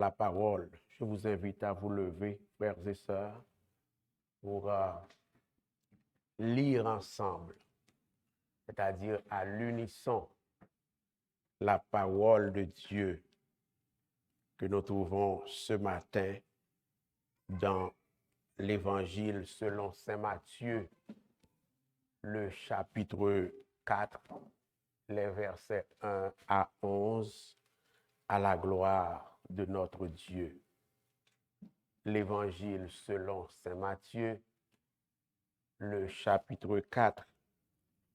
la parole. Je vous invite à vous lever, frères et sœurs, pour lire ensemble, c'est-à-dire à l'unisson, la parole de Dieu que nous trouvons ce matin dans l'Évangile selon saint Matthieu, le chapitre 4, les versets 1 à 11, à la gloire de notre Dieu. L'Évangile selon saint Matthieu, le chapitre 4,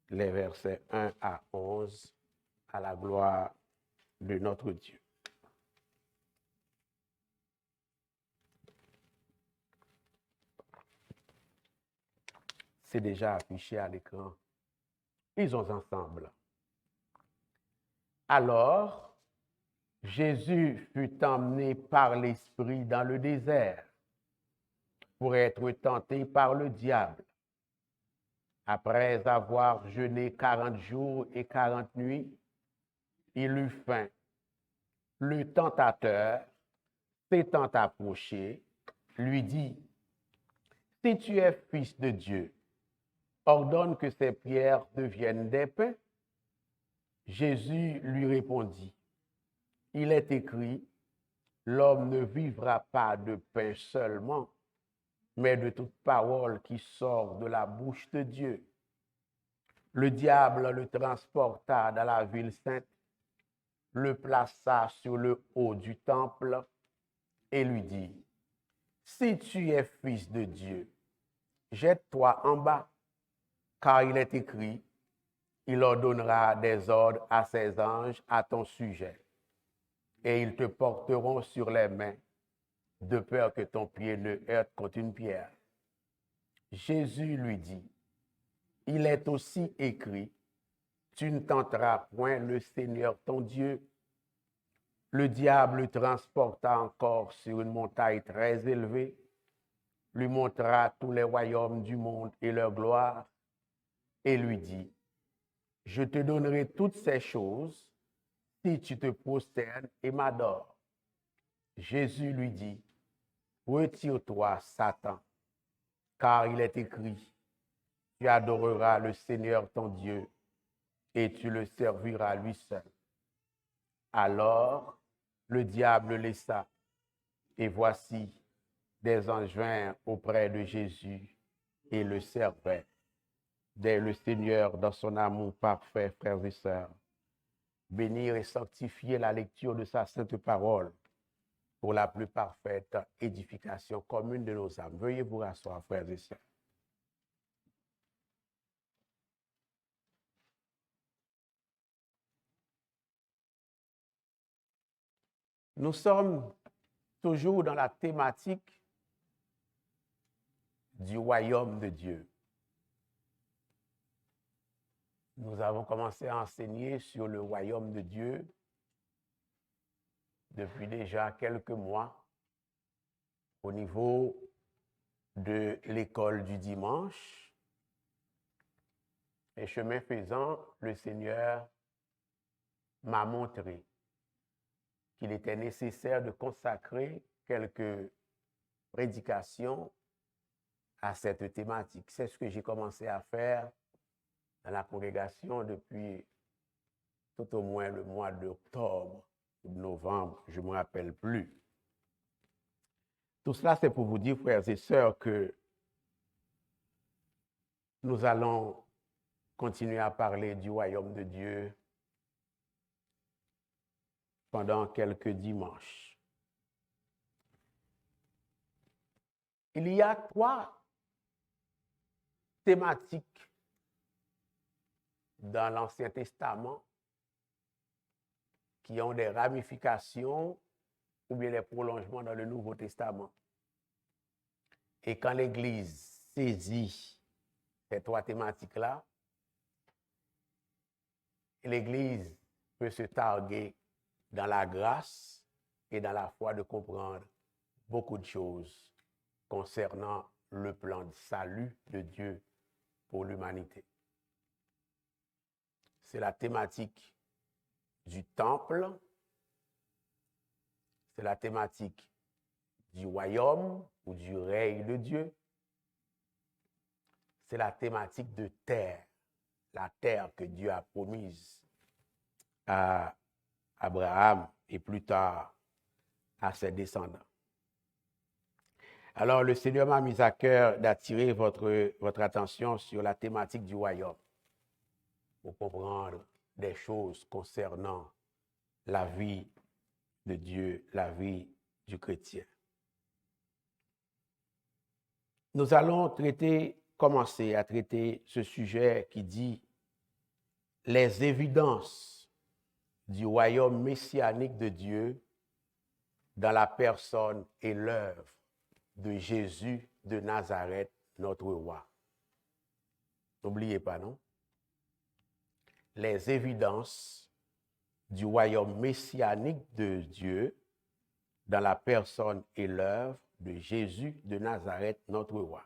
les versets 1 à 11, à la gloire de notre Dieu. C'est déjà affiché à l'écran. Lisons ensemble. Alors, Jésus fut emmené par l'Esprit dans le désert pour être tenté par le diable. Après avoir jeûné 40 jours et 40 nuits, il eut faim. Le tentateur, s'étant approché, lui dit, « Si tu es fils de Dieu, ordonne que ces pierres deviennent des pains. » Jésus lui répondit, « Il est écrit, l'homme ne vivra pas de pain seulement, mais de toute parole qui sort de la bouche de Dieu. » Le diable le transporta dans la ville sainte, le plaça sur le haut du temple et lui dit, « Si tu es fils de Dieu, jette-toi en bas, car il est écrit, il ordonnera des ordres à ses anges à ton sujet, et ils te porteront sur les mains, de peur que ton pied ne heurte contre une pierre. » Jésus lui dit, « Il est aussi écrit, tu ne tenteras point le Seigneur ton Dieu. » Le diable le transporta encore sur une montagne très élevée, lui montra tous les royaumes du monde et leur gloire, et lui dit, « Je te donnerai toutes ces choses si tu te prosternes et m'adores. » Jésus lui dit, « Retire-toi, Satan, car il est écrit, tu adoreras le Seigneur ton Dieu et tu le serviras lui seul. » Alors, le diable le laissa, et voici, des anges vinrent auprès de Jésus et le servaient. Dès le Seigneur, dans son amour parfait, frères et sœurs, bénir et sanctifier la lecture de sa sainte parole pour la plus parfaite édification commune de nos âmes. Veuillez vous rasseoir, frères et sœurs. Nous sommes toujours dans la thématique du royaume de Dieu. Nous avons commencé à enseigner sur le royaume de Dieu depuis déjà quelques mois au niveau de l'école du dimanche. Et chemin faisant, le Seigneur m'a montré qu'il était nécessaire de consacrer quelques prédications à cette thématique. C'est ce que j'ai commencé à faire dans la congrégation depuis tout au moins le mois d'octobre ou de novembre, je ne me rappelle plus. Tout cela, c'est pour vous dire, frères et sœurs, que nous allons continuer à parler du royaume de Dieu pendant quelques dimanches. Il y a 3 thématiques dans l'Ancien Testament qui ont des ramifications ou bien des prolongements dans le Nouveau Testament. Et quand l'Église saisit ces 3 thématiques-là, l'Église peut se targuer dans la grâce et dans la foi de comprendre beaucoup de choses concernant le plan de salut de Dieu pour l'humanité. C'est la thématique du temple, c'est la thématique du royaume ou du règne de Dieu. C'est la thématique de terre, la terre que Dieu a promise à Abraham et plus tard à ses descendants. Alors, le Seigneur m'a mis à cœur d'attirer votre attention sur la thématique du royaume pour comprendre des choses concernant la vie de Dieu, la vie du chrétien. Nous allons commencer à traiter ce sujet qui dit les évidences du royaume messianique de Dieu dans la personne et l'œuvre de Jésus de Nazareth, notre roi. N'oubliez pas, non? Les évidences du royaume messianique de Dieu dans la personne et l'œuvre de Jésus de Nazareth, notre roi.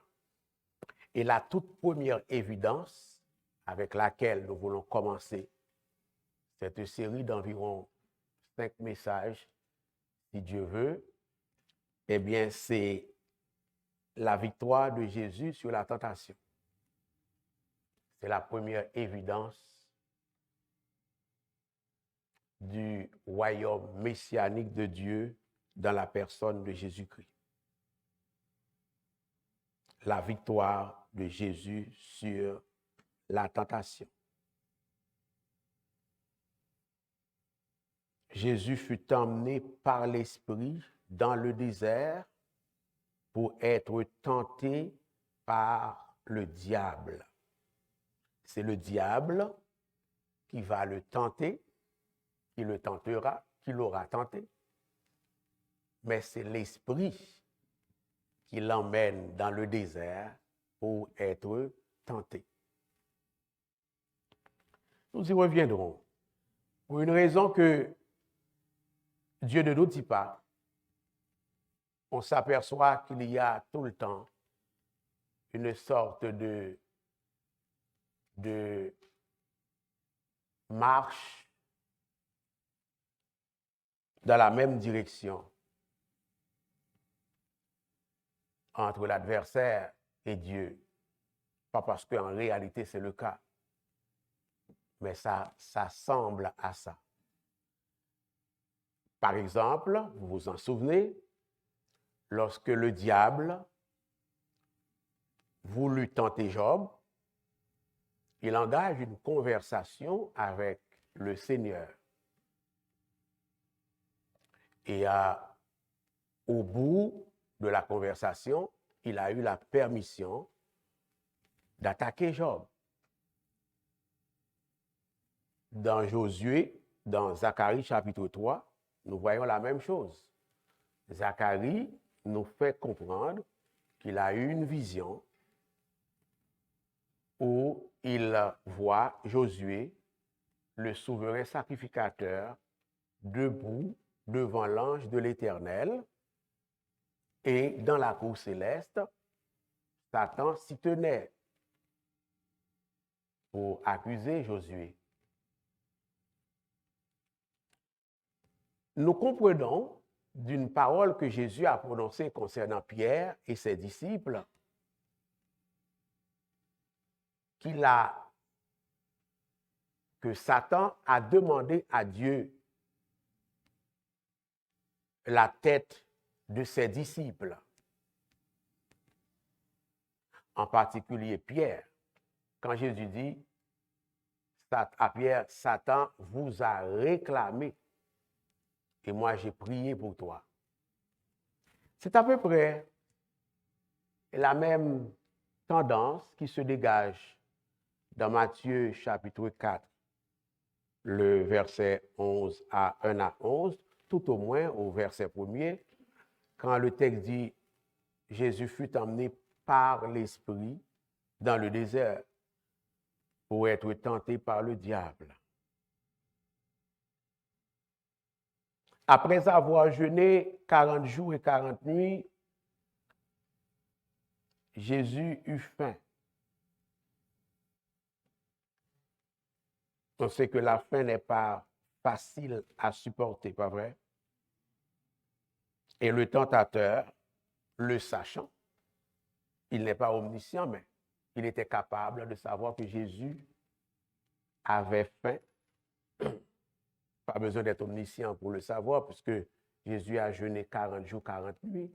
Et la toute première évidence avec laquelle nous voulons commencer cette série d'environ 5 messages, si Dieu veut, eh bien, c'est la victoire de Jésus sur la tentation. C'est la première évidence du royaume messianique de Dieu dans la personne de Jésus-Christ. La victoire de Jésus sur la tentation. Jésus fut emmené par l'Esprit dans le désert pour être tenté par le diable. C'est le diable qui va le tenter, qui le tentera, qui l'aura tenté. Mais c'est l'Esprit qui l'emmène dans le désert pour être tenté. Nous y reviendrons. Pour une raison que Dieu ne nous dit pas, on s'aperçoit qu'il y a tout le temps une sorte de marche dans la même direction entre l'adversaire et Dieu. Pas parce qu'en réalité c'est le cas, mais ça semble à ça. Par exemple, vous vous en souvenez, lorsque le diable voulut tenter Job, il engage une conversation avec le Seigneur. Et au bout de la conversation, il a eu la permission d'attaquer Job. Dans Josué, dans Zacharie chapitre 3, nous voyons la même chose. Zacharie nous fait comprendre qu'il a eu une vision où il voit Josué, le souverain sacrificateur, debout devant l'ange de l'Éternel, et dans la cour céleste, Satan s'y tenait pour accuser Josué. Nous comprenons d'une parole que Jésus a prononcée concernant Pierre et ses disciples que Satan a demandé à Dieu la tête de ses disciples, en particulier Pierre. Quand Jésus dit à Pierre, Satan vous a réclamé et moi j'ai prié pour toi. C'est à peu près la même tendance qui se dégage dans Matthieu chapitre 4, le verset 11 à 1 à 11, tout au moins au verset 1er, quand le texte dit « Jésus fut emmené par l'Esprit dans le désert pour être tenté par le diable. » Après avoir jeûné 40 jours et 40 nuits, Jésus eut faim. On sait que la faim n'est pas facile à supporter, pas vrai? Et le tentateur, le sachant, il n'est pas omniscient, mais il était capable de savoir que Jésus avait faim. Pas besoin d'être omniscient pour le savoir, puisque Jésus a jeûné 40 jours, 40 nuits.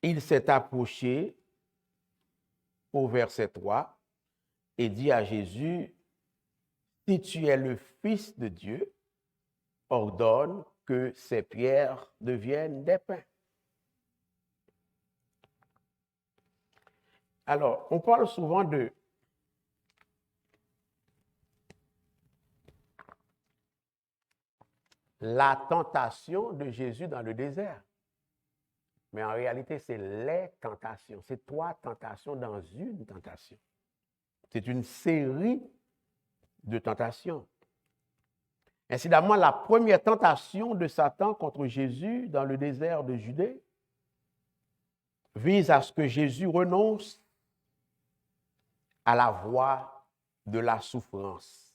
Il s'est approché au verset 3 et dit à Jésus, « Si tu es le Fils de Dieu, ordonne que ces pierres deviennent des pains. » Alors, on parle souvent de la tentation de Jésus dans le désert. Mais en réalité, c'est les tentations. C'est 3 tentations dans une tentation. C'est une série de tentations. Incidemment, la première tentation de Satan contre Jésus dans le désert de Judée vise à ce que Jésus renonce à la voie de la souffrance.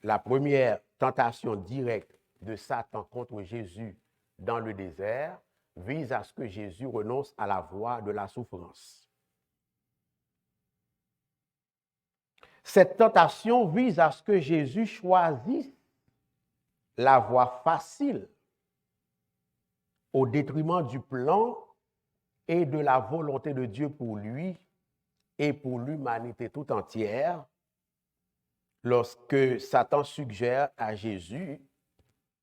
La première tentation directe de Satan contre Jésus dans le désert vise à ce que Jésus renonce à la voie de la souffrance. Cette tentation vise à ce que Jésus choisisse la voie facile au détriment du plan et de la volonté de Dieu pour lui et pour l'humanité tout entière, lorsque Satan suggère à Jésus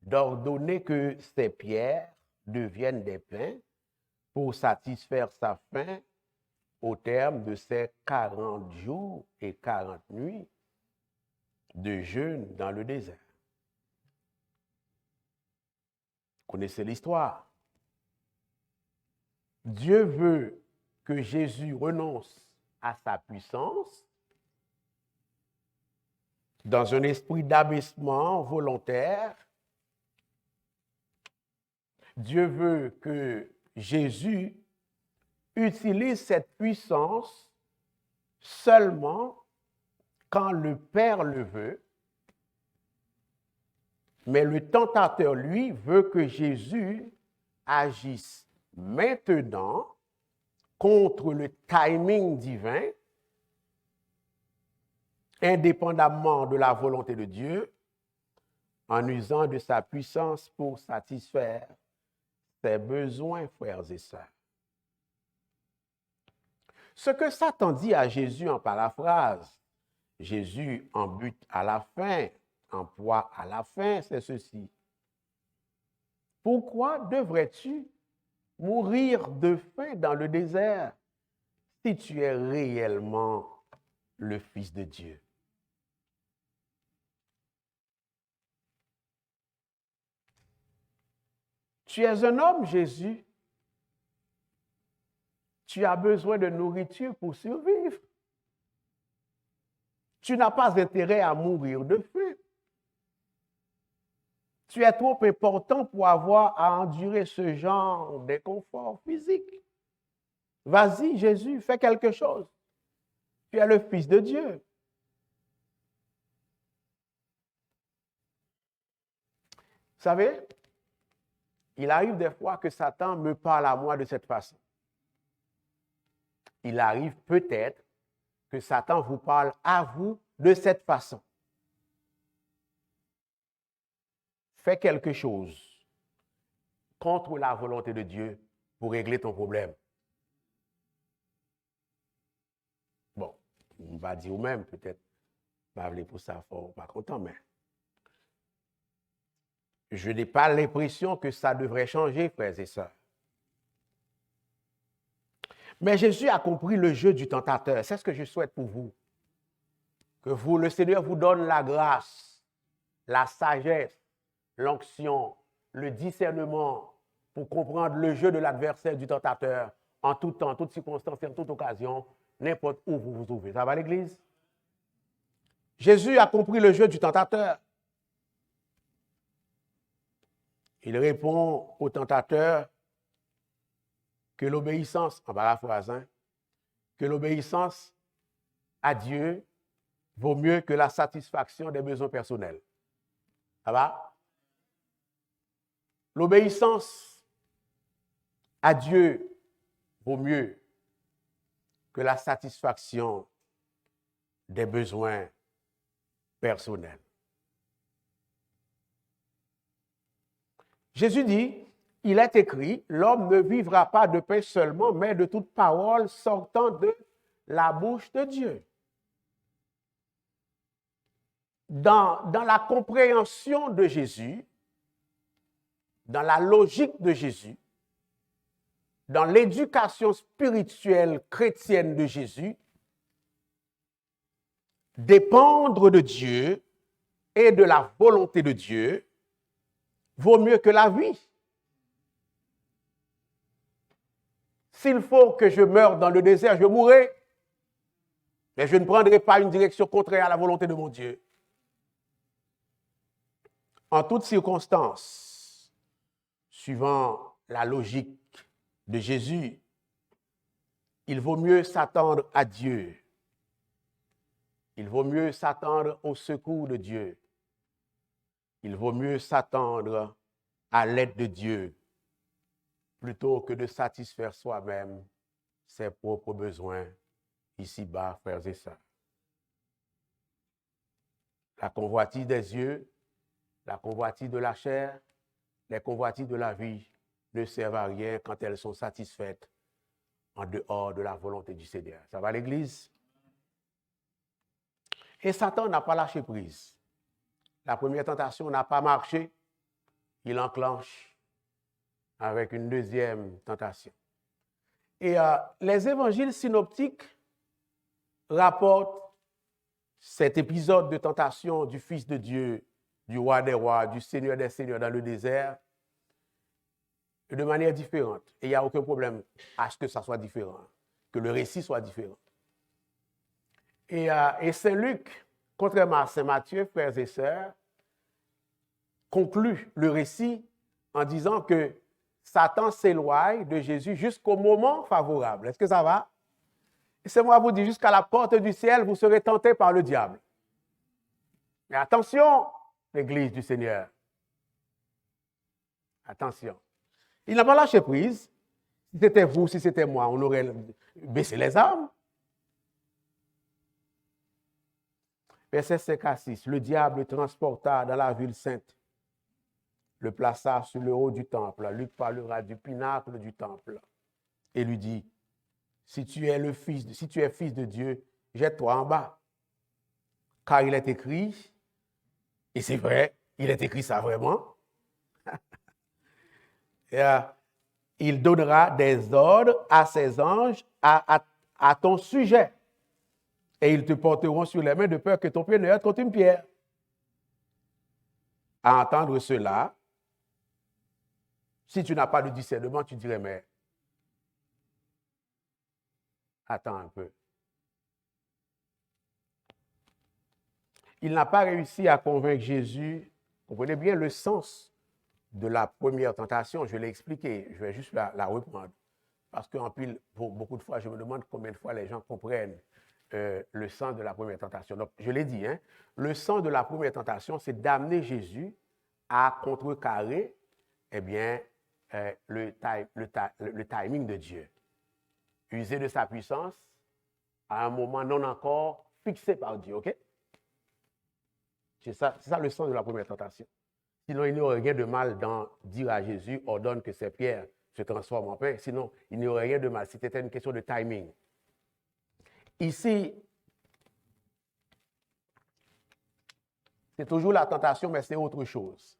d'ordonner que ces pierres deviennent des pains pour satisfaire sa faim au terme de ces 40 jours et 40 nuits de jeûne dans le désert. Vous connaissez l'histoire. Dieu veut que Jésus renonce à sa puissance dans un esprit d'abaissement volontaire. Dieu veut que Jésus utilise cette puissance seulement quand le Père le veut, mais le tentateur, lui, veut que Jésus agisse maintenant contre le timing divin, indépendamment de la volonté de Dieu, en usant de sa puissance pour satisfaire ses besoins, frères et sœurs. Ce que Satan dit à Jésus en paraphrase, Jésus en but à la fin, en proie à la fin, c'est ceci. Pourquoi devrais-tu mourir de faim dans le désert si tu es réellement le Fils de Dieu? Tu es un homme, Jésus. Tu as besoin de nourriture pour survivre. Tu n'as pas intérêt à mourir de faim. Tu es trop important pour avoir à endurer ce genre d'inconfort physique. Vas-y, Jésus, fais quelque chose. Tu es le Fils de Dieu. Vous savez, il arrive des fois que Satan me parle à moi de cette façon. Il arrive peut-être que Satan vous parle à vous de cette façon. Fais quelque chose contre la volonté de Dieu pour régler ton problème. Bon, on va dire même peut-être, pas pour ça fort, pas content, mais je n'ai pas l'impression que ça devrait changer, frères et sœurs. Mais Jésus a compris le jeu du tentateur. C'est ce que je souhaite pour vous. Que vous, le Seigneur vous donne la grâce, la sagesse, l'onction, le discernement pour comprendre le jeu de l'adversaire du tentateur en tout temps, toute circonstance, en toute occasion, n'importe où vous vous trouvez. Ça va l'Église? Jésus a compris le jeu du tentateur. Il répond au tentateur que l'obéissance, en paraphrasant, que l'obéissance à Dieu vaut mieux que la satisfaction des besoins personnels. Ça va? L'obéissance à Dieu vaut mieux que la satisfaction des besoins personnels. Jésus dit, il est écrit, l'homme ne vivra pas de pain seulement, mais de toute parole sortant de la bouche de Dieu. Dans la compréhension de Jésus, dans la logique de Jésus, dans l'éducation spirituelle chrétienne de Jésus, dépendre de Dieu et de la volonté de Dieu vaut mieux que la vie. S'il faut que je meure dans le désert, je mourrai, mais je ne prendrai pas une direction contraire à la volonté de mon Dieu. En toutes circonstances, suivant la logique de Jésus, il vaut mieux s'attendre à Dieu. Il vaut mieux s'attendre au secours de Dieu. Il vaut mieux s'attendre à l'aide de Dieu plutôt que de satisfaire soi-même ses propres besoins ici-bas, frères et sœurs. La convoitise des yeux, la convoitise de la chair, les convoitises de la vie ne servent à rien quand elles sont satisfaites en dehors de la volonté du Seigneur. Ça va l'Église? Et Satan n'a pas lâché prise. La première tentation n'a pas marché. Il enclenche avec une deuxième tentation. Et les évangiles synoptiques rapportent cet épisode de tentation du Fils de Dieu, du Roi des rois, du Seigneur des seigneurs dans le désert, de manière différente. Et il n'y a aucun problème à ce que ça soit différent, que le récit soit différent. Et Saint Luc, contrairement à Saint Matthieu, frères et sœurs, conclut le récit en disant que Satan s'éloigne de Jésus jusqu'au moment favorable. Est-ce que ça va? Et c'est moi vous dire, jusqu'à la porte du ciel, vous serez tentés par le diable. Mais attention, l'Église du Seigneur. Attention. Il n'a pas lâché prise. Si c'était vous, si c'était moi, on aurait baissé les armes. Verset 5 à 6. Le diable le transporta dans la ville sainte, le plaça sur le haut du temple. Luc parlera du pinacle du temple et lui dit, si tu es fils de Dieu, jette-toi en bas. Car il est écrit, et c'est vrai, il est écrit ça vraiment, il donnera des ordres à ses anges à ton sujet. Et ils te porteront sur les mains de peur que ton pied ne heurte contre une pierre. À entendre cela, si tu n'as pas de discernement, tu dirais, mais attends un peu. Il n'a pas réussi à convaincre Jésus. Comprenez bien le sens de la première tentation. Je l'ai expliqué. Je vais juste la reprendre. Parce qu'en pile, beaucoup de fois, je me demande combien de fois les gens comprennent le sens de la première tentation. Donc, je l'ai dit, hein, le sens de la première tentation, c'est d'amener Jésus à contrecarrer le timing de Dieu. User de sa puissance à un moment non encore fixé par Dieu, ok? C'est ça le sens de la première tentation. Sinon, il n'y aurait rien de mal dans dire à Jésus, ordonne que ces pierres se transforment en pain. Sinon, il n'y aurait rien de mal. C'était une question de timing. Ici, c'est toujours la tentation, mais c'est autre chose.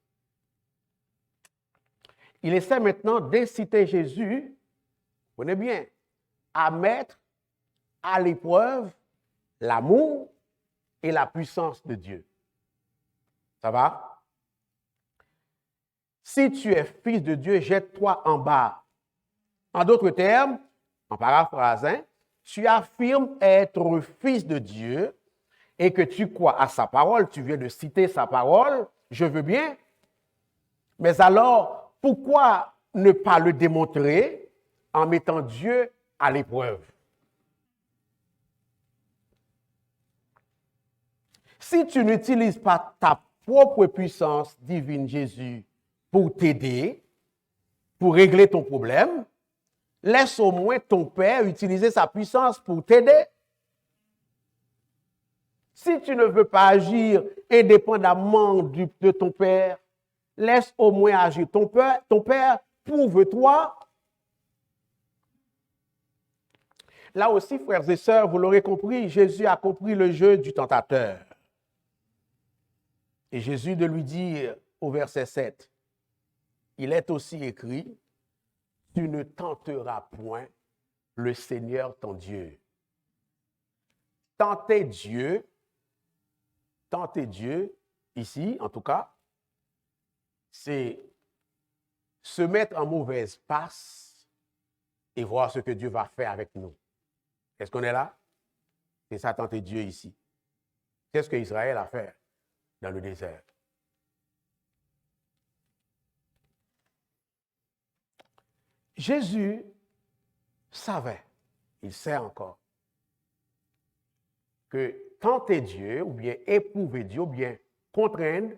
Il essaie maintenant d'inciter Jésus, prenez bien, à mettre à l'épreuve l'amour et la puissance de Dieu. Ça va? Si tu es fils de Dieu, jette-toi en bas. En d'autres termes, en paraphrasant, tu affirmes être fils de Dieu et que tu crois à sa parole, tu viens de citer sa parole, je veux bien. Mais alors, pourquoi ne pas le démontrer en mettant Dieu à l'épreuve? Si tu n'utilises pas ta propre puissance divine, Jésus, pour t'aider, pour régler ton problème. Laisse au moins ton Père utiliser sa puissance pour t'aider. Si tu ne veux pas agir indépendamment de ton Père, laisse au moins agir ton Père, prouve-toi. Là aussi, frères et sœurs, vous l'aurez compris, Jésus a compris le jeu du tentateur. Et Jésus de lui dire au verset 7, il est aussi écrit, tu ne tenteras point le Seigneur ton Dieu. Tenter Dieu, ici en tout cas, c'est se mettre en mauvaise passe et voir ce que Dieu va faire avec nous. Est-ce qu'on est là? C'est ça, tenter Dieu ici. C'est ce qu'Israël a fait dans le désert. Jésus savait, il sait encore, que tenter Dieu, ou bien éprouver Dieu, ou bien contraindre,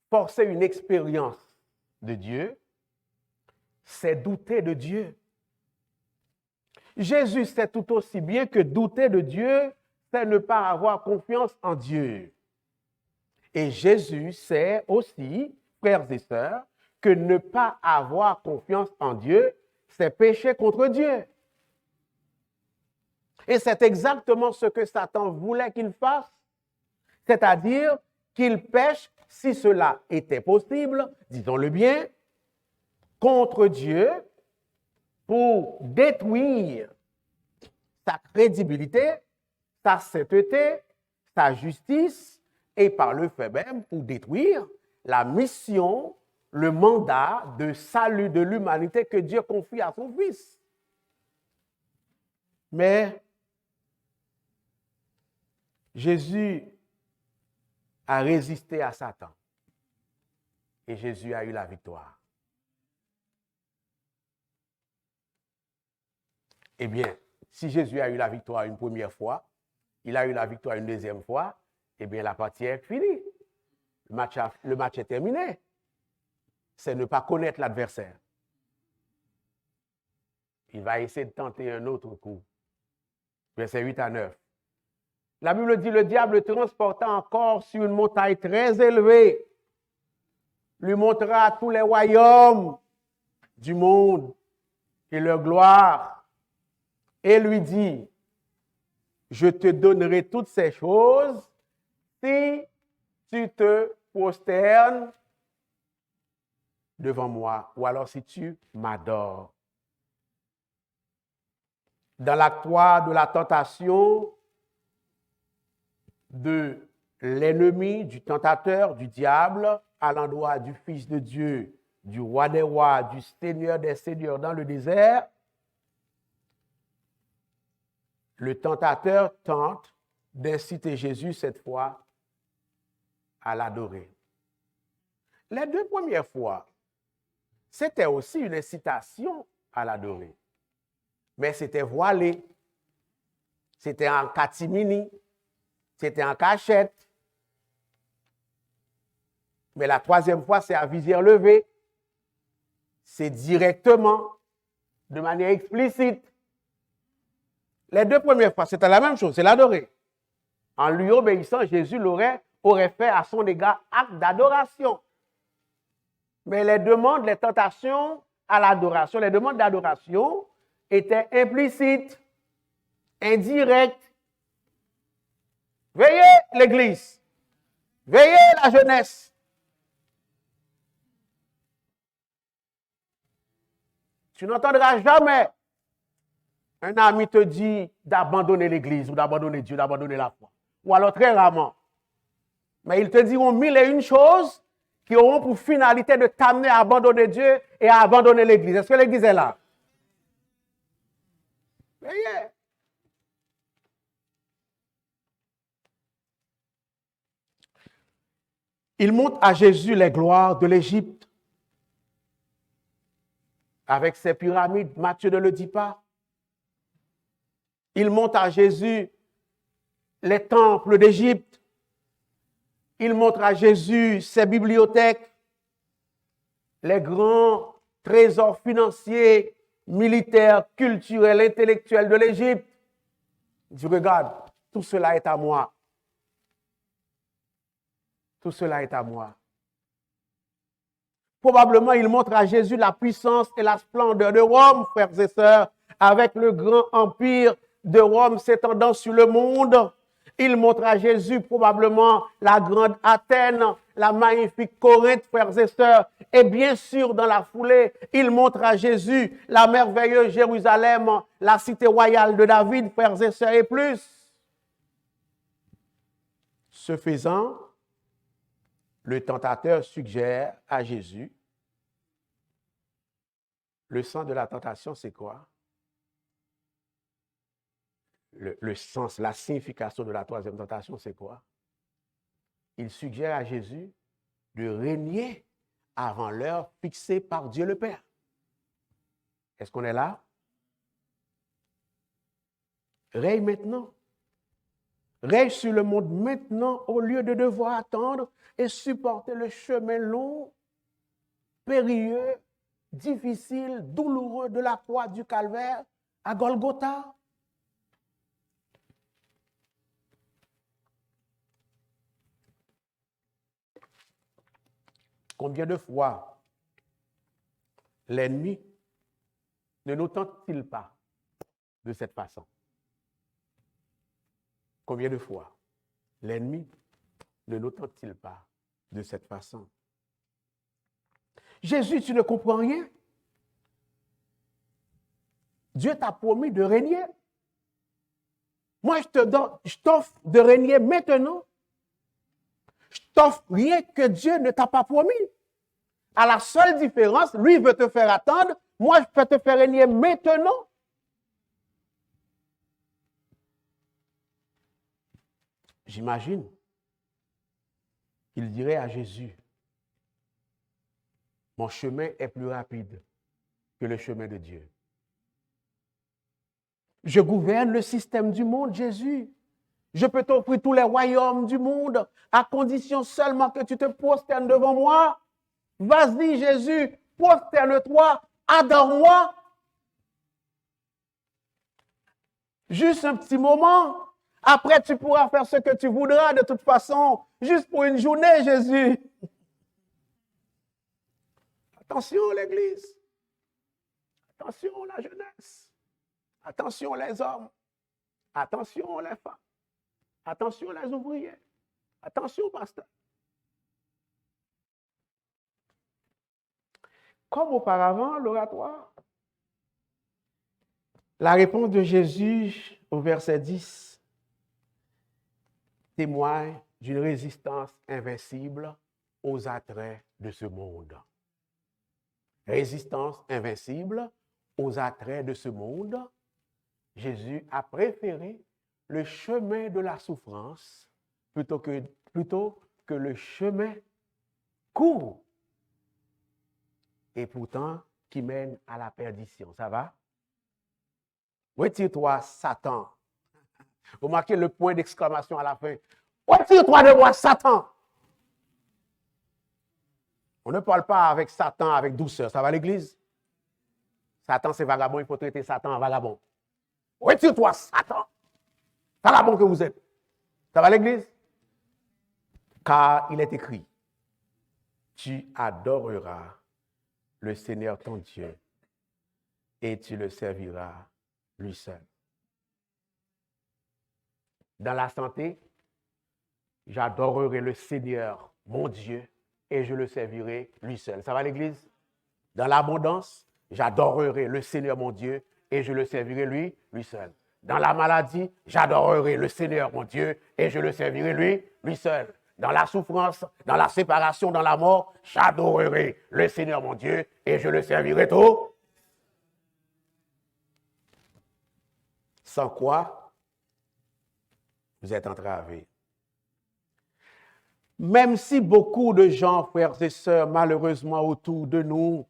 forcer une expérience de Dieu, c'est douter de Dieu. Jésus sait tout aussi bien que douter de Dieu, c'est ne pas avoir confiance en Dieu. Et Jésus sait aussi, frères et sœurs, que ne pas avoir confiance en Dieu, c'est pécher contre Dieu. Et c'est exactement ce que Satan voulait qu'il fasse, c'est-à-dire qu'il pêche, si cela était possible, disons-le bien, contre Dieu pour détruire sa crédibilité, sa sainteté, sa justice, et par le fait même pour détruire la mission, le mandat de salut de l'humanité que Dieu confie à son Fils. Mais Jésus a résisté à Satan et Jésus a eu la victoire. Eh bien, si Jésus a eu la victoire une première fois, il a eu la victoire une deuxième fois, eh bien, la partie est finie. Le match est terminé. C'est ne pas connaître l'adversaire. Il va essayer de tenter un autre coup. Versets 8 à 9. La Bible dit, le diable transporta encore sur une montagne très élevée, lui montrera tous les royaumes du monde et leur gloire, et lui dit, je te donnerai toutes ces choses si tu te prosternes devant moi, ou alors si tu m'adores. Dans l'acte 3 de la tentation de l'ennemi, du tentateur, du diable, à l'endroit du Fils de Dieu, du roi des rois, du Seigneur des seigneurs dans le désert, le tentateur tente d'inciter Jésus cette fois à l'adorer. Les deux premières fois, c'était aussi une incitation à l'adorer. Mais c'était voilé, c'était en catimini, c'était en cachette. Mais la troisième fois, c'est à visière levée. C'est directement, de manière explicite. Les deux premières fois, c'était la même chose, c'est l'adorer. En lui obéissant, Jésus aurait fait à son égard acte d'adoration. Mais les demandes, les tentations à l'adoration, les demandes d'adoration étaient implicites, indirectes. Veillez l'Église, veillez la jeunesse. Tu n'entendras jamais un ami te dire d'abandonner l'Église ou d'abandonner Dieu, d'abandonner la foi. Ou alors très rarement. Mais ils te diront mille et une choses qui auront pour finalité de t'amener à abandonner Dieu et à abandonner l'Église. Est-ce que l'Église est là? Veillez. Il montre à Jésus les gloires de l'Égypte. Avec ses pyramides, Matthieu ne le dit pas. Il montre à Jésus les temples d'Égypte. Il montre à Jésus ses bibliothèques, les grands trésors financiers, militaires, culturels, intellectuels de l'Égypte. Il dit, regarde, tout cela est à moi. Tout cela est à moi. Probablement, il montre à Jésus la puissance et la splendeur de Rome, frères et sœurs, avec le grand empire de Rome s'étendant sur le monde. Il montre à Jésus probablement la grande Athènes, la magnifique Corinthe, frères et sœurs. Et bien sûr, dans la foulée, il montre à Jésus la merveilleuse Jérusalem, la cité royale de David, frères et sœurs, et plus. Ce faisant, le tentateur suggère à Jésus, le sens de la tentation, c'est quoi? Le sens, la signification de la troisième tentation, c'est quoi? Il suggère à Jésus de régner avant l'heure fixée par Dieu le Père. Est-ce qu'on est là? Règne maintenant. Règne sur le monde maintenant au lieu de devoir attendre et supporter le chemin long, périlleux, difficile, douloureux de la croix du calvaire à Golgotha. Combien de fois l'ennemi ne nous tente-t-il pas de cette façon? Combien de fois l'ennemi ne nous tente-t-il pas de cette façon? Jésus, tu ne comprends rien. Dieu t'a promis de régner. Moi, je t'offre de régner maintenant. Je t'offre rien que Dieu ne t'a pas promis. À la seule différence, lui veut te faire attendre, moi je peux te faire régner maintenant. J'imagine qu'il dirait à Jésus, mon chemin est plus rapide que le chemin de Dieu. Je gouverne le système du monde, Jésus. Je peux t'offrir tous les royaumes du monde à condition seulement que tu te prosternes devant moi. Vas-y, Jésus, prosterne-toi, adore-moi. Juste un petit moment. Après, tu pourras faire ce que tu voudras de toute façon. Juste pour une journée, Jésus. Attention, l'Église. Attention, la jeunesse. Attention, les hommes. Attention, les femmes. Attention, les ouvriers. Attention, pasteur. Comme auparavant, l'oratoire. La réponse de Jésus au verset 10 témoigne d'une résistance invincible aux attraits de ce monde. Résistance invincible aux attraits de ce monde. Jésus a préféré le chemin de la souffrance plutôt que le chemin court et pourtant qui mène à la perdition. Ça va? Retire-toi, Satan. Remarquez le point d'exclamation à la fin. Retire-toi de moi, Satan. On ne parle pas avec Satan avec douceur. Ça va, l'Église? Satan, c'est vagabond. Il faut traiter Satan en vagabond. Retire-toi, Satan. Vagabond que vous êtes. Ça va, l'Église? Car il est écrit, tu adoreras le Seigneur ton Dieu et tu le serviras lui seul. Dans la santé, j'adorerai le Seigneur mon Dieu et je le servirai lui seul. Ça va, l'Église? Dans l'abondance, j'adorerai le Seigneur mon Dieu et je le servirai lui seul. Dans la maladie, j'adorerai le Seigneur mon Dieu et je le servirai lui seul. Dans la souffrance, dans la séparation, dans la mort, j'adorerai le Seigneur mon Dieu et je le servirai tout. Sans quoi, vous êtes entravés. Même si beaucoup de gens, frères et sœurs, malheureusement autour de nous,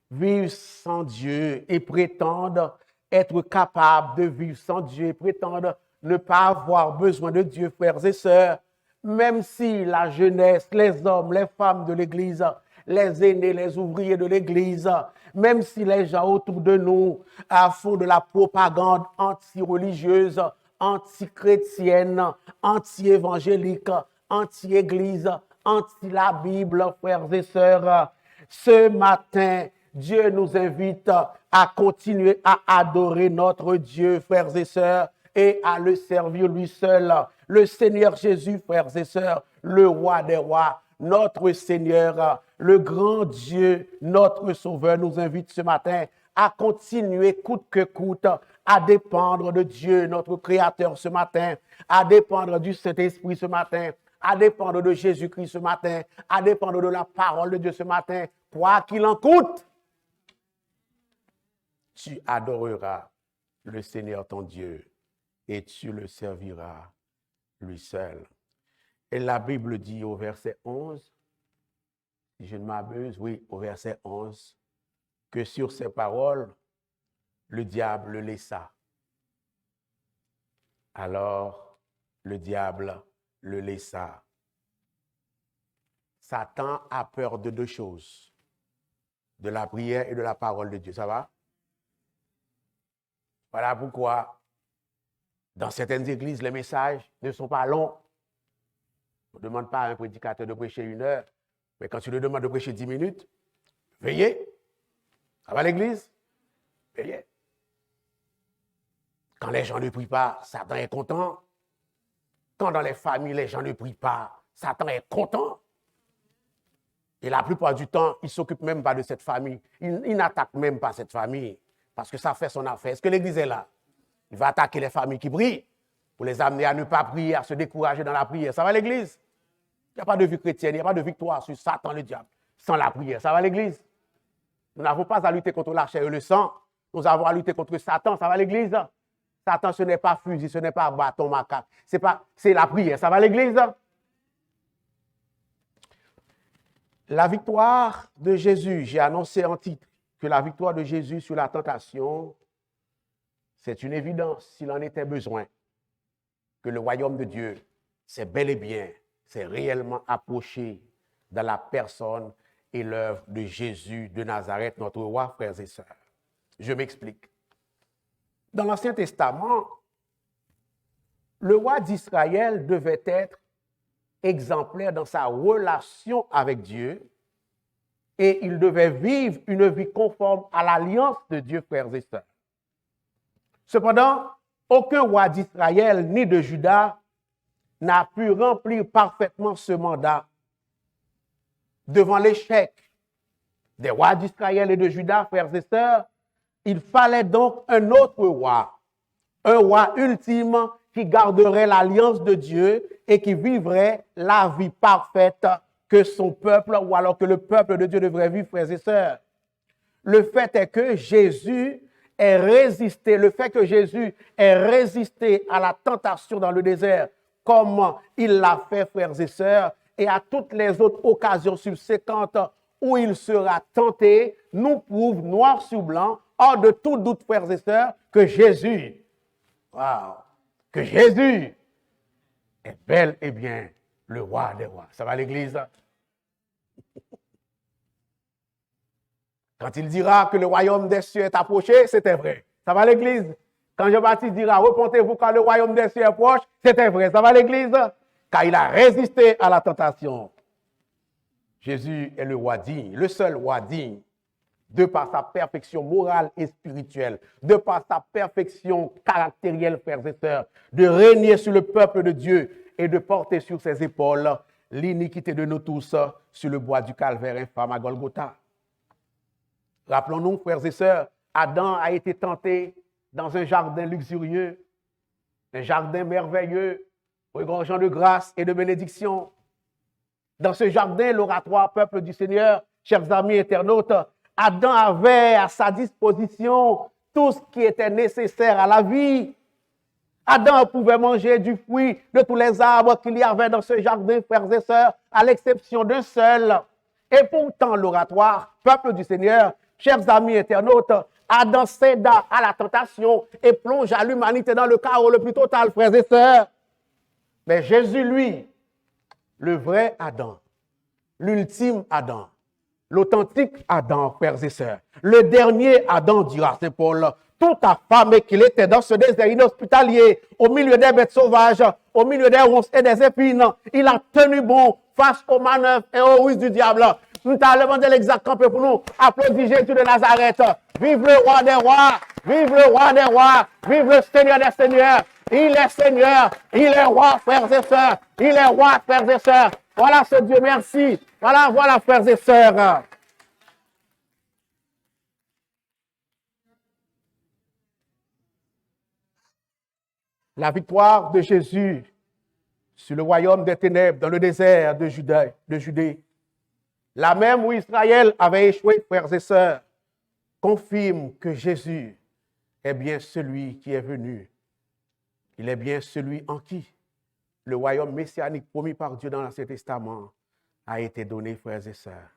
vivent sans Dieu et prétendent être capables de vivre sans Dieu et prétendent ne pas avoir besoin de Dieu, frères et sœurs, même si la jeunesse, les hommes, les femmes de l'Église, les aînés, les ouvriers de l'Église, même si les gens autour de nous font de la propagande anti-religieuse, anti-chrétienne, anti-évangélique, anti-Église, anti-la Bible, frères et sœurs, ce matin, Dieu nous invite à continuer à adorer notre Dieu, frères et sœurs, et à le servir lui seul. Le Seigneur Jésus, frères et sœurs, le roi des rois, notre Seigneur, le grand Dieu, notre Sauveur, nous invite ce matin à continuer coûte que coûte à dépendre de Dieu, notre Créateur ce matin, à dépendre du Saint-Esprit ce matin, à dépendre de Jésus-Christ ce matin, à dépendre de la parole de Dieu ce matin, quoi qu'il en coûte. Tu adoreras le Seigneur ton Dieu et tu le serviras lui seul. Et la Bible dit au verset 11, si je ne m'abuse, oui, au verset 11, que sur ces paroles, le diable le laissa. Alors, le diable le laissa. Satan a peur de deux choses, de la prière et de la parole de Dieu. Ça va? Voilà pourquoi, dans certaines églises, les messages ne sont pas longs. On ne demande pas à un prédicateur de prêcher 1 heure, mais quand tu lui demandes de prêcher 10 minutes, veillez. Ça va l'église? Veillez. Quand les gens ne prient pas, Satan est content. Quand dans les familles, les gens ne prient pas, Satan est content. Et la plupart du temps, il ne s'occupe même pas de cette famille. Il n'attaque même pas cette famille parce que ça fait son affaire. Est-ce que l'église est là? Il va attaquer les familles qui prient pour les amener à ne pas prier, à se décourager dans la prière. Ça va l'église? Il n'y a pas de vie chrétienne, il n'y a pas de victoire sur Satan, le diable, sans la prière. Ça va l'église? Nous n'avons pas à lutter contre la chair et le sang. Nous avons à lutter contre Satan. Ça va l'église? Satan, ce n'est pas fusil, ce n'est pas bâton macaque. C'est la prière. Ça va l'église? La victoire de Jésus, j'ai annoncé en titre que la victoire de Jésus sur la tentation, c'est une évidence s'il en était besoin, que le royaume de Dieu, c'est bel et bien, c'est réellement approché dans la personne et l'œuvre de Jésus de Nazareth, notre roi, frères et sœurs. Je m'explique. Dans l'Ancien Testament, le roi d'Israël devait être exemplaire dans sa relation avec Dieu et il devait vivre une vie conforme à l'alliance de Dieu, frères et sœurs. Cependant, aucun roi d'Israël ni de Juda n'a pu remplir parfaitement ce mandat. Devant l'échec des rois d'Israël et de Juda, frères et sœurs, il fallait donc un autre roi, un roi ultime qui garderait l'alliance de Dieu et qui vivrait la vie parfaite que son peuple, ou alors que le peuple de Dieu devrait vivre, frères et sœurs. Le fait est que Jésus ait résisté, à la tentation dans le désert, comme il l'a fait, frères et sœurs, et à toutes les autres occasions subséquentes où il sera tenté, nous prouve noir sur blanc, hors de tout doute, frères et sœurs, que Jésus est bel et bien le roi des rois. Ça va l'église? Quand il dira que le royaume des cieux est approché, c'était vrai. Ça va l'église? Quand Jean-Baptiste dira, repentez-vous quand le royaume des cieux est proche, c'était vrai. Ça va l'église? Car il a résisté à la tentation. Jésus est le roi digne, le seul roi digne, de par sa perfection morale et spirituelle, de par sa perfection caractérielle, frères et sœurs, de régner sur le peuple de Dieu et de porter sur ses épaules l'iniquité de nous tous sur le bois du calvaire infâme à Golgotha. Rappelons-nous, frères et sœurs, Adam a été tenté dans un jardin luxurieux, un jardin merveilleux, regorgeant de grâce et de bénédiction. Dans ce jardin, l'oratoire peuple du Seigneur, chers amis internautes, Adam avait à sa disposition tout ce qui était nécessaire à la vie. Adam pouvait manger du fruit de tous les arbres qu'il y avait dans ce jardin, frères et sœurs, à l'exception d'un seul. Et pourtant, l'oratoire, peuple du Seigneur, chers amis internautes, Adam céda à la tentation et plongea l'humanité dans le chaos le plus total, frères et sœurs. Mais Jésus, lui, le vrai Adam, l'ultime Adam, l'authentique Adam, frères et sœurs. Le dernier Adam, dira Saint Paul, tout affamé qu'il était dans ce désert inhospitalier, au milieu des bêtes sauvages, au milieu des ronces et des épines, il a tenu bon face aux manœuvres et aux ruses du diable. Nous t'avons demandé l'exact campé pour nous. Applaudis Jésus de Nazareth. Vive le roi des rois. Vive le roi des rois. Vive le Seigneur des seigneurs. Il est Seigneur. Il est roi, frères et sœurs. Il est roi, frères et sœurs. Voilà ce Dieu, merci. Voilà, frères et sœurs. La victoire de Jésus sur le royaume des ténèbres dans le désert de Judée. La même où Israël avait échoué, frères et sœurs, confirme que Jésus est bien celui qui est venu. Il est bien celui en qui le royaume messianique promis par Dieu dans l'Ancien Testament a été donné, frères et sœurs.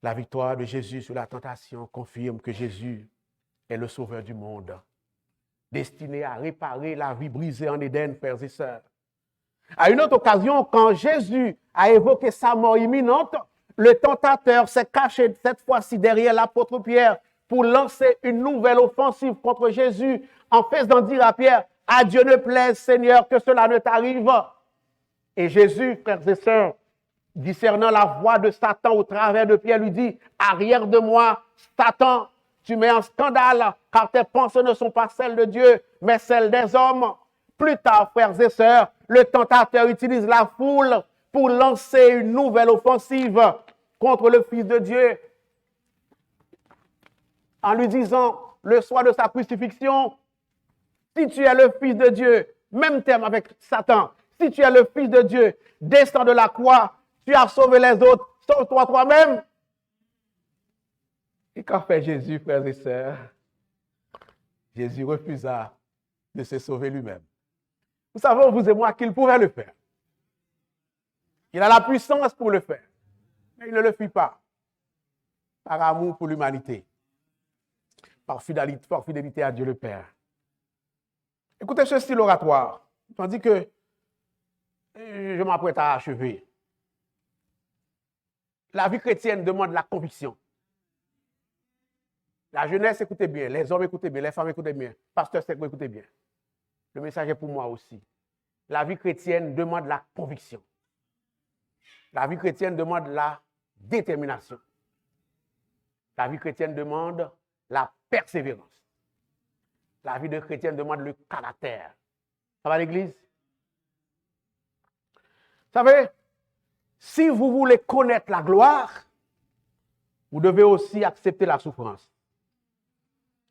La victoire de Jésus sur la tentation confirme que Jésus est le sauveur du monde, destiné à réparer la vie brisée en Éden, frères et sœurs. À une autre occasion, quand Jésus a évoqué sa mort imminente, le tentateur s'est caché cette fois-ci derrière l'apôtre Pierre pour lancer une nouvelle offensive contre Jésus en faisant dire à Pierre, « À Dieu ne plaise, Seigneur, que cela ne t'arrive. » Et Jésus, frères et sœurs, discernant la voix de Satan au travers de Pierre, lui dit, « Arrière de moi, Satan, tu mets en scandale, car tes pensées ne sont pas celles de Dieu, mais celles des hommes. » Plus tard, frères et sœurs, le tentateur utilise la foule pour lancer une nouvelle offensive contre le Fils de Dieu en lui disant, le soir de sa crucifixion, si tu es le Fils de Dieu, même terme avec Satan, si tu es le Fils de Dieu, descends de la croix, tu as sauvé les autres, sauve-toi toi-même. Et qu'a fait Jésus, frères et sœurs? Jésus refusa de se sauver lui-même. Nous savons, vous et moi, qu'il pouvait le faire. Il a la puissance pour le faire. Mais il ne le fit pas. Par amour pour l'humanité. Par fidélité à Dieu le Père. Écoutez ce style oratoire. Tandis que je m'apprête à achever. La vie chrétienne demande la conviction. La jeunesse, écoutez bien. Les hommes, écoutez bien. Les femmes, écoutez bien. Pasteur Segou, écoutez bien. Le message est pour moi aussi. La vie chrétienne demande la conviction. La vie chrétienne demande la détermination. La vie chrétienne demande la persévérance. La vie de chrétienne demande le caractère. Ça va l'église? Vous savez, si vous voulez connaître la gloire, vous devez aussi accepter la souffrance.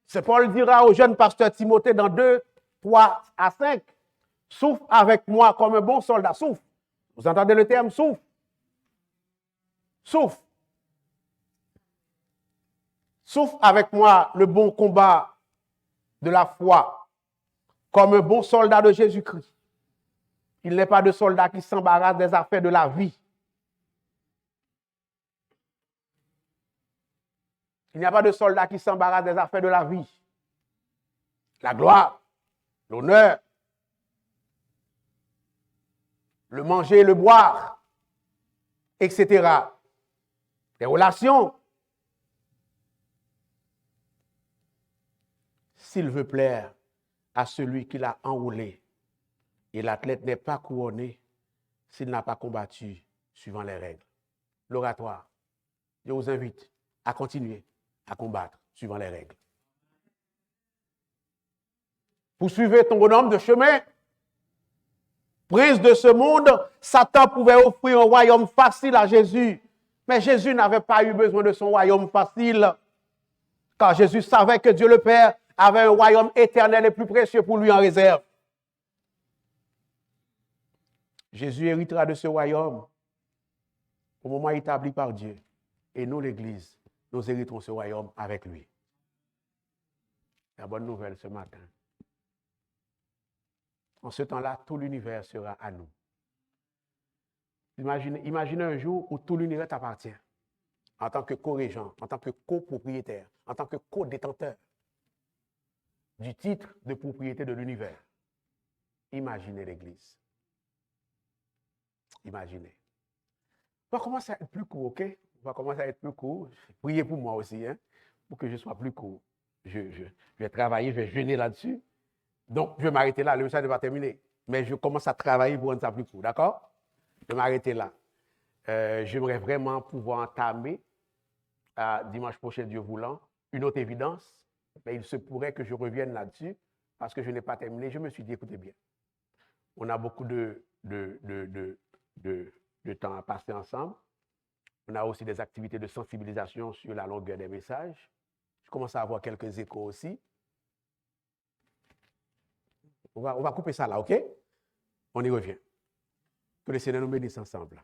C'est Paul dira au jeune pasteur Timothée dans 2, 3 à 5, souffre avec moi comme un bon soldat. Souffre. Vous entendez le terme souffre? Souffre. Souffre avec moi le bon combat de la foi, comme un bon soldat de Jésus-Christ. Il n'est pas de soldat qui s'embarrasse des affaires de la vie. Il n'y a pas de soldat qui s'embarrasse des affaires de la vie. La gloire, l'honneur, le manger et le boire, etc. Les relations. S'il veut plaire à celui qui l'a enrôlé, et l'athlète n'est pas couronné s'il n'a pas combattu suivant les règles. L'oratoire. Je vous invite à continuer à combattre suivant les règles. Poursuivez ton bonhomme de chemin. Prince de ce monde, Satan pouvait offrir un royaume facile à Jésus. Mais Jésus n'avait pas eu besoin de son royaume facile. Car Jésus savait que Dieu le Père avait un royaume éternel et plus précieux pour lui en réserve. Jésus héritera de ce royaume au moment établi par Dieu. Et nous, l'Église, nous hériterons ce royaume avec lui. La bonne nouvelle ce matin. En ce temps-là, tout l'univers sera à nous. Imaginez un jour où tout l'univers t'appartient. En tant que co-régent, en tant que copropriétaire, en tant que co-détenteur du titre de propriété de l'univers. Imaginez l'Église. Imaginez. On va commencer à être plus court, ok? On va commencer à être plus court. Priez pour moi aussi, hein, pour que je sois plus court. Je vais travailler, je vais jeûner là-dessus. Donc, je vais m'arrêter là. Le message n'est pas terminé. Mais je commence à travailler pour rendre ça plus court, d'accord? Je vais m'arrêter là. J'aimerais vraiment pouvoir entamer, dimanche prochain, Dieu voulant, une autre évidence. Mais il se pourrait que je revienne là-dessus parce que je n'ai pas terminé. Je me suis dit, écoutez bien, on a beaucoup de temps à passer ensemble. On a aussi des activités de sensibilisation sur la longueur des messages. Je commence à avoir quelques échos aussi. On va couper ça là, OK? On y revient. Que le Seigneur nous bénisse ensemble.